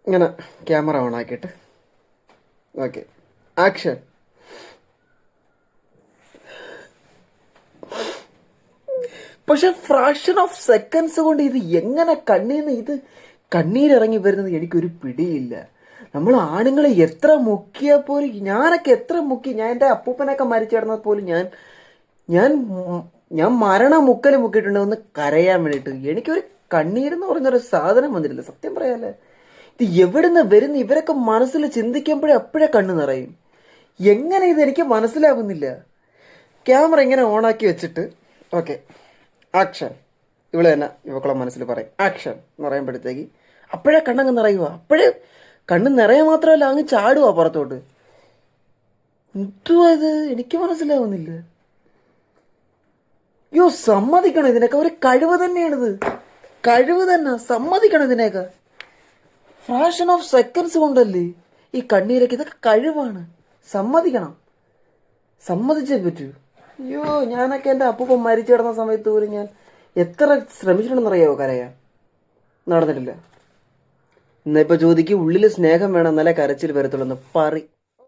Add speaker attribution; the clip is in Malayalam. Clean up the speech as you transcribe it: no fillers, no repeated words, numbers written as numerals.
Speaker 1: ഇങ്ങനെ ക്യാമറ ഓൺ ആക്കിയിട്ട് ഓക്കെ, ആക്ഷൻ. പക്ഷെ ഫ്രാക്ഷൻ ഓഫ് സെക്കൻഡ്സ് കൊണ്ട് ഇത് എങ്ങനെ കണ്ണീന്ന് ഇത് കണ്ണീരിറങ്ങി വരുന്നത് എനിക്കൊരു പിടിയില്ല. നമ്മൾ ആണുങ്ങളെ എത്ര മുക്കിയാൽ പോലും, ഞാനൊക്കെ എത്ര മുക്കി, ഞാൻ എൻ്റെ അപ്പൂപ്പനൊക്കെ മരിച്ചു കിടന്നാൽ പോലും ഞാൻ ഞാൻ ഞാൻ മരണ മുക്കിയിട്ടുണ്ട് ഒന്ന് കരയാൻ വേണ്ടിയിട്ട്. എനിക്കൊരു കണ്ണീരെന്ന് പറഞ്ഞൊരു സാധനം വന്നിട്ടില്ല സത്യം പറയാല്ലേ. ഇത് എവിടുന്ന് വരുന്ന ഇവരൊക്കെ മനസ്സിൽ ചിന്തിക്കുമ്പോഴേ അപ്പോഴേ കണ്ണ് നിറയും. എങ്ങനെ ഇത് എനിക്ക് മനസ്സിലാകുന്നില്ല. ക്യാമറ ഇങ്ങനെ ഓണാക്കി വെച്ചിട്ട് ഓക്കെ, ആക്ഷൻ. ഇവള് തന്നെ ഇവക്കുള്ള മനസ്സിൽ പറയും ആക്ഷൻ എന്ന് പറയുമ്പോഴത്തേക്ക് അപ്പോഴേ കണ്ണങ്ങ് നിറയുക. അപ്പോഴേ കണ്ണ് നിറയെ മാത്രമല്ല അങ്ങ് ചാടുക പുറത്തോട്ട്. എന്തുവാ ഇത് എനിക്ക് മനസ്സിലാവുന്നില്ല. യോ സമ്മതിക്കണം, ഇതിനൊക്കെ ഒരു കഴിവ് തന്നെയാണിത്. കഴിവ് തന്നെ, സമ്മതിക്കണം ഇതിനൊക്കെ. ഫ്രാക്ഷൻ ഓഫ് സെക്കൻഡ്സ് കൊണ്ടല്ലേ ഈ കണ്ണീരൊക്കെ, ഇതൊക്കെ കഴിവാണ്, സമ്മതിക്കണം, സമ്മതിച്ചേ പറ്റൂ. അയ്യോ ഞാനൊക്കെ എൻ്റെ അപ്പൂപ്പൻ മരിച്ചു കിടന്ന സമയത്ത് പോലും ഞാൻ എത്ര ശ്രമിച്ചിട്ടുണ്ടെന്നറിയാവോ കരയാൻ, നടന്നിട്ടില്ല. എന്നാ ഇപ്പൊ ചോദിക്കും ഉള്ളിൽ സ്നേഹം വേണം എന്നാലേ കരച്ചിൽ വരത്തുള്ളൂ എന്ന് പറയും.